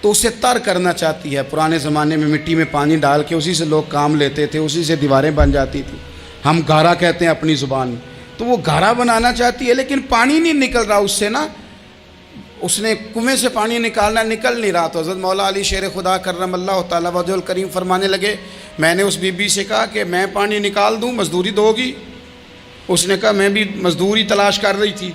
تو اسے تر کرنا چاہتی ہے۔ پرانے زمانے میں مٹی میں پانی ڈال کے اسی سے لوگ کام لیتے تھے، اسی سے دیواریں بن جاتی تھیں، ہم گھارا کہتے ہیں اپنی زبان میں۔ تو وہ گھارا بنانا چاہتی ہے لیکن پانی نہیں نکل رہا اس سے نا، اس نے کنویں سے پانی نکالنا، نکل نہیں رہا۔ تو حضرت مولا علی شیر خدا کرم اللہ تعالیٰ وجہ الکریم فرمانے لگے، میں نے اس بی بی سے کہا کہ میں پانی نکال دوں، مزدوری دو گی؟ اس نے کہا میں بھی مزدوری تلاش کر رہی تھی،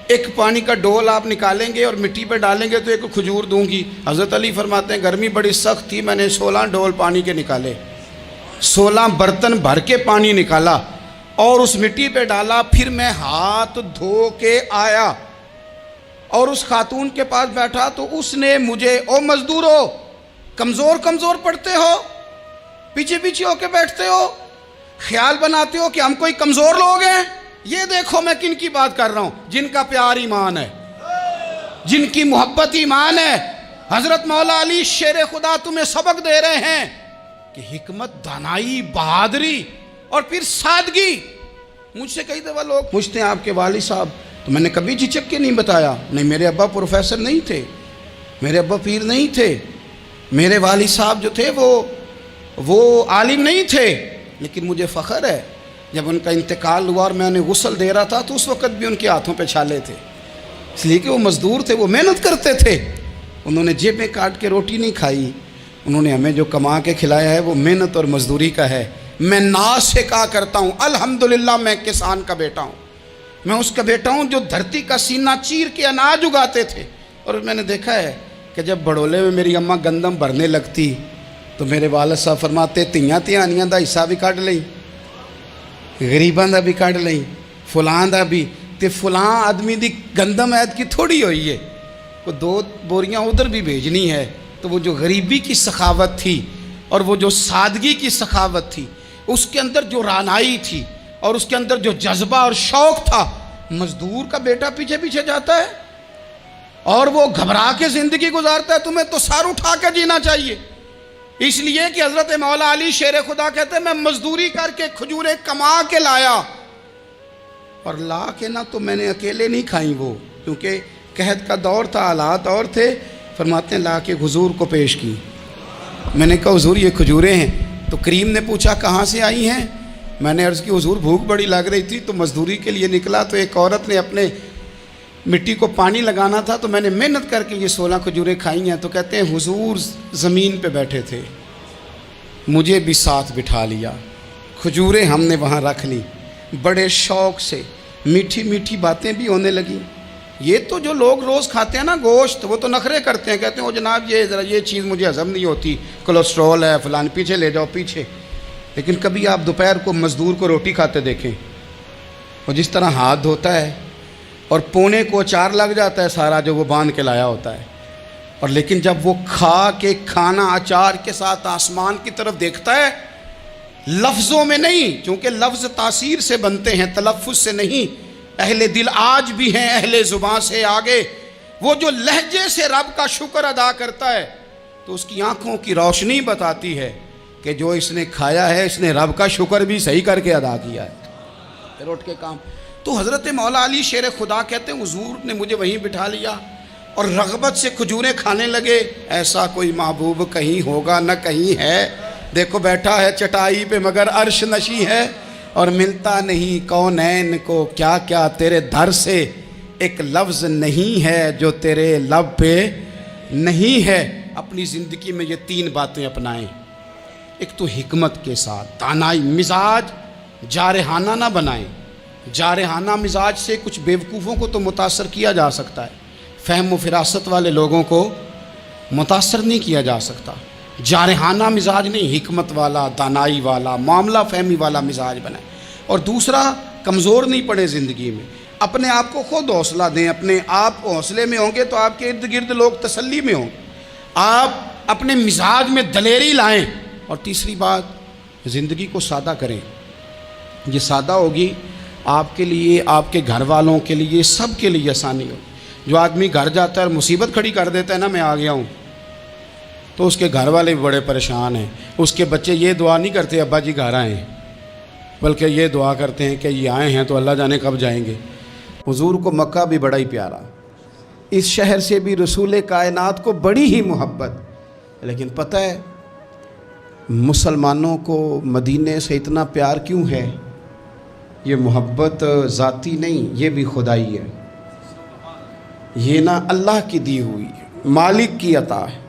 ایک پانی کا ڈول آپ نکالیں گے اور مٹی پہ ڈالیں گے تو ایک کھجور دوں گی۔ حضرت علی فرماتے ہیں گرمی بڑی سخت تھی، میں نے 16 ڈول پانی کے نکالے، 16 برتن بھر کے پانی نکالا اور اس مٹی پہ ڈالا، پھر میں ہاتھ دھو کے آیا اور اس خاتون کے پاس بیٹھا تو اس نے مجھے، او مزدورو کمزور کمزور پڑتے ہو، پیچھے پیچھے ہو کے بیٹھتے ہو، خیال بناتے ہو کہ ہم کوئی کمزور لوگ ہیں، یہ دیکھو میں کن کی بات کر رہا ہوں، جن کا پیار ایمان ہے، جن کی محبت ایمان ہے۔ حضرت مولا علی شیر خدا تمہیں سبق دے رہے ہیں کہ حکمت، دانائی، بہادری اور پھر سادگی۔ مجھ سے کئی دفعہ لوگ پوچھتے ہیں آپ کے والد صاحب، تو میں نے کبھی جھجک کے نہیں بتایا، نہیں میرے ابا پروفیسر نہیں تھے، میرے ابا پیر نہیں تھے، میرے والد صاحب جو تھے وہ عالم نہیں تھے، لیکن مجھے فخر ہے جب ان کا انتقال ہوا اور میں انہیں غسل دے رہا تھا تو اس وقت بھی ان کے ہاتھوں پہ چھالے تھے، اس لیے کہ وہ مزدور تھے، وہ محنت کرتے تھے، انہوں نے جیبیں کاٹ کے روٹی نہیں کھائی، انہوں نے ہمیں جو کما کے کھلایا ہے وہ محنت اور مزدوری کا ہے۔ میں ناز سے کہا کرتا ہوں الحمدللہ میں کسان کا بیٹا ہوں، میں اس کا بیٹا ہوں جو دھرتی کا سینہ چیر کے اناج اگاتے تھے۔ اور میں نے دیکھا ہے کہ جب بڑولے میں میری اماں گندم بھرنے لگتی تو میرے والد صاحب فرماتے تیاں تیانیاں دا حصہ بھی کٹ لئی، غریباں دا بھی کٹ لئی، فلاں دا بھی، تے فلاں آدمی دی گندم عید کی تھوڑی ہوئی ہے، کو 2 بوریاں ادھر بھی بھیجنی ہے۔ تو وہ جو غریبی کی سخاوت تھی اور وہ جو سادگی کی سخاوت تھی، اس کے اندر جو رانائی تھی اور اس کے اندر جو جذبہ اور شوق تھا، مزدور کا بیٹا پیچھے پیچھے جاتا ہے اور وہ گھبرا کے زندگی گزارتا ہے، تمہیں تو سر اٹھا کے جینا چاہیے۔ اس لیے کہ حضرت مولا علی شیر خدا کہتے ہیں میں مزدوری کر کے کھجوریں کما کے لایا، اور لا کے نہ تو میں نے اکیلے نہیں کھائیں وہ، کیونکہ قحط کا دور تھا، حالات اور تھے، فرماتے ہیں لا کے حضور کو پیش کی۔ میں نے کہا حضور یہ کھجوریں ہیں، تو کریم نے پوچھا کہاں سے آئی ہیں؟ میں نے عرض کی حضور بھوک بڑی لگ رہی تھی تو مزدوری کے لیے نکلا، تو ایک عورت نے اپنے مٹی کو پانی لگانا تھا تو میں نے محنت کر کے یہ 16 کھجوریں کھائی ہیں۔ تو کہتے ہیں حضور زمین پہ بیٹھے تھے، مجھے بھی ساتھ بٹھا لیا، کھجوریں ہم نے وہاں رکھ لی، بڑے شوق سے میٹھی میٹھی باتیں بھی ہونے لگیں۔ یہ تو جو لوگ روز کھاتے ہیں نا گوشت، وہ تو نخرے کرتے ہیں، کہتے ہیں وہ جناب یہ ذرا یہ چیز مجھے ہضم نہیں ہوتی، کولیسٹرول ہے فلان، پیچھے لے جاؤ پیچھے۔ لیکن کبھی آپ دوپہر کو مزدور کو روٹی کھاتے دیکھیں، وہ جس طرح ہاتھ دھوتا ہے اور پونے کو اچار لگ جاتا ہے سارا جو وہ باندھ کے لایا ہوتا ہے، اور لیکن جب وہ کھا کے کھانا اچار کے ساتھ آسمان کی طرف دیکھتا ہے، لفظوں میں نہیں، چونکہ لفظ تاثیر سے بنتے ہیں تلفظ سے نہیں، اہل دل آج بھی ہیں اہل زبان سے آگے، وہ جو لہجے سے رب کا شکر ادا کرتا ہے تو اس کی آنکھوں کی روشنی بتاتی ہے کہ جو اس نے کھایا ہے اس نے رب کا شکر بھی صحیح کر کے ادا کیا ہے، پھر اٹھ کے کام۔ تو حضرت مولا علی شیر خدا کہتے ہیں حضور نے مجھے وہیں بٹھا لیا اور رغبت سے کھجوریں کھانے لگے۔ ایسا کوئی محبوب کہیں ہوگا نہ کہیں ہے، دیکھو بیٹھا ہے چٹائی پہ مگر عرش نشی ہے، اور ملتا نہیں کونین کو کیا کیا تیرے در سے، ایک لفظ نہیں ہے جو تیرے لب پہ نہیں ہے۔ اپنی زندگی میں یہ 3 باتیں اپنائیں، ایک تو حکمت کے ساتھ دانائی، مزاج جارحانہ نہ بنائیں، جارحانہ مزاج سے کچھ بیوقوفوں کو تو متاثر کیا جا سکتا ہے، فہم و فراست والے لوگوں کو متاثر نہیں کیا جا سکتا۔ جارحانہ مزاج نہیں، حکمت والا، دانائی والا، معاملہ فہمی والا مزاج بنائیں۔ اور دوسرا، کمزور نہیں پڑے زندگی میں، اپنے آپ کو خود حوصلہ دیں، اپنے آپ حوصلے میں ہوں گے تو آپ کے ارد گرد لوگ تسلی میں ہوں، آپ اپنے مزاج میں دلیری لائیں۔ اور تیسری بات، زندگی کو سادہ کریں، یہ سادہ ہوگی آپ کے لیے، آپ کے گھر والوں کے لیے، سب کے لیے آسانی ہوگی۔ جو آدمی گھر جاتا ہے اور مصیبت کھڑی کر دیتا ہے نا میں آ گیا ہوں، تو اس کے گھر والے بھی بڑے پریشان ہیں، اس کے بچے یہ دعا نہیں کرتے ابا جی گھر آئیں، بلکہ یہ دعا کرتے ہیں کہ یہ آئے ہیں تو اللہ جانے کب جائیں گے۔ حضور کو مکہ بھی بڑا ہی پیارا، اس شہر سے بھی رسول کائنات کو بڑی ہی محبت. لیکن پتہ ہے مسلمانوں کو مدینے سے اتنا پیار کیوں ہے؟ یہ محبت ذاتی نہیں، یہ بھی خدائی ہے. یہ نہ اللہ کی دی ہوئی ہے، مالک کی عطا ہے.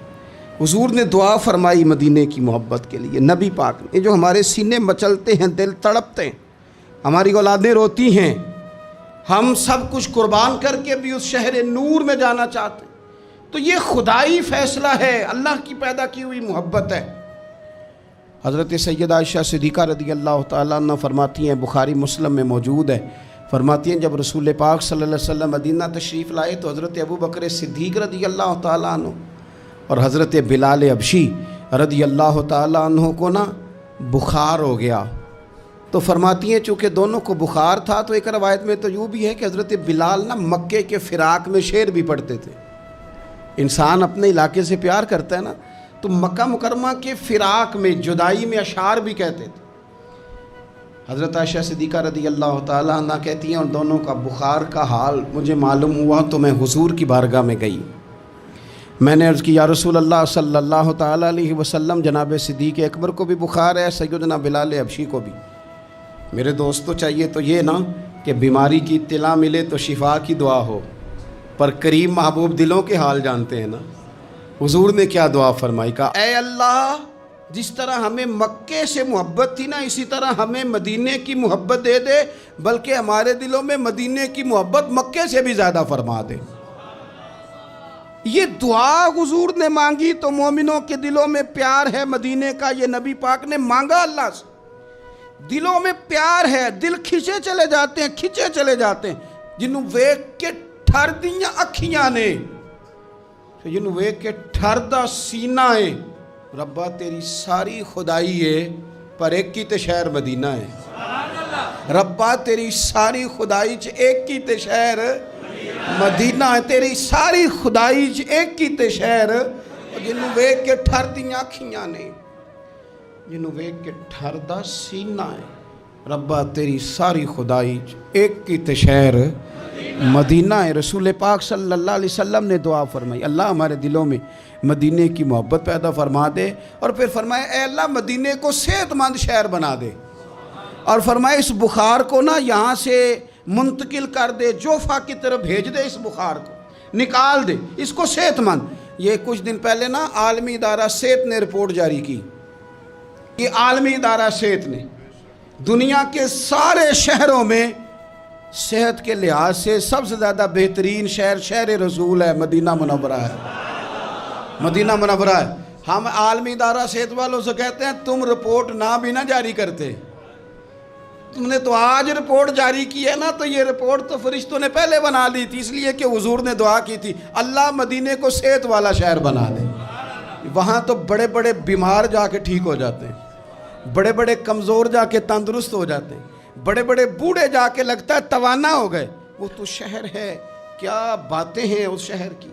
حضور نے دعا فرمائی مدینے کی محبت کے لیے. نبی پاک نے، یہ جو ہمارے سینے مچلتے ہیں، دل تڑپتے ہیں، ہماری اولادیں روتی ہیں، ہم سب کچھ قربان کر کے بھی اس شہر نور میں جانا چاہتے ہیں، تو یہ خدائی فیصلہ ہے، اللہ کی پیدا کی ہوئی محبت ہے. حضرت سیدہ عائشہ صدیقہ رضی اللہ تعالیٰ عنہ فرماتی ہیں، بخاری مسلم میں موجود ہے، فرماتی ہیں جب رسول پاک صلی اللہ علیہ وسلم مدینہ تشریف لائے تو حضرت ابو بکر صدیق رضی اللہ تعالیٰ عنہ اور حضرت بلال حبشی رضی اللہ تعالیٰ عنہ کو نا بخار ہو گیا. تو فرماتی ہیں چونکہ دونوں کو بخار تھا تو ایک روایت میں تو یوں بھی ہے کہ حضرت بلال نا مکے کے فراق میں شعر بھی پڑھتے تھے. انسان اپنے علاقے سے پیار کرتا ہے نا، تو مکہ مکرمہ کے فراق میں، جدائی میں اشعار بھی کہتے تھے. حضرت عائشہ صدیقہ رضی اللہ تعالیٰ عنہ کہتی ہیں اور دونوں کا بخار کا حال مجھے معلوم ہوا تو میں حضور کی بارگاہ میں گئی. میں نے عرض کی یا رسول اللہ صلی اللہ تعالیٰ علیہ وسلم، جناب صدیق اکبر کو بھی بخار ہے، سیدنا بلال حبشی کو بھی. میرے دوستو چاہیے تو یہ نا کہ بیماری کی اطلاع ملے تو شفا کی دعا ہو، پر کریم محبوب دلوں کے حال جانتے ہیں نا. حضور نے کیا دعا فرمائی؟ کہا اے اللہ، جس طرح ہمیں مکے سے محبت تھی نا، اسی طرح ہمیں مدینے کی محبت دے دے، بلکہ ہمارے دلوں میں مدینے کی محبت مکے سے بھی زیادہ فرما دے. یہ دعا حضور نے مانگی تو مومنوں کے دلوں میں پیار ہے مدینے کا، یہ نبی پاک نے مانگا اللہ سے. دلوں میں پیار ہے، دل کھچے چلے جاتے ہیں، کھچے چلے جاتے ہیں. جنہوں ویک کے ٹھر دیاں اکھیاں نے، جنہوں ویک کے ٹھر دا سینہ ہے، ربا تیری ساری خدائی ہے پر ایک کی تے شہر مدینہ ہے. ربا تیری ساری خدائی چ ایک کی تے شہر مدینہ ہے، تیری ساری خدائی چ ایک کی تے شہر. جنہوں ویک کے ٹھر دیاں اکھیاں نے، جنہوں ویک کے ٹھر دا سینہ ہے، ربا تیری ساری خدائی چ ایک کی تے شہر مدینہ ہے. رسول پاک صلی اللہ علیہ وسلم نے دعا فرمائی، اللہ ہمارے دلوں میں مدینے کی محبت پیدا فرما دے. اور پھر فرمایا اے اللہ مدینے کو صحت مند شہر بنا دے، اور فرمایا اس بخار کو نا یہاں سے منتقل کر دے، جوفا کی طرف بھیج دے، اس بخار کو نکال دے، اس کو صحت مند. یہ کچھ دن پہلے نا عالمی ادارہ صحت نے رپورٹ جاری کی. یہ عالمی ادارہ صحت نے دنیا کے سارے شہروں میں صحت کے لحاظ سے سب سے زیادہ بہترین شہر شہر رسول ہے، مدینہ منورہ ہے. مدینہ منورہ ہے. ہم عالمی ادارہ صحت والوں سے کہتے ہیں تم رپورٹ نہ بھی نہ جاری کرتے، تم نے تو آج رپورٹ جاری کی ہے نا، تو یہ رپورٹ تو فرشتوں نے پہلے بنا لی تھی، اس لیے کہ حضور نے دعا کی تھی اللہ مدینے کو صحت والا شہر بنا دے. وہاں تو بڑے بڑے بیمار جا کے ٹھیک ہو جاتے ہیں، بڑے بڑے کمزور جا کے تندرست ہو جاتے ہیں، بڑے بڑے بوڑھے جا کے لگتا ہے توانا ہو گئے. وہ تو شہر ہے، کیا باتیں ہیں اس شہر کی.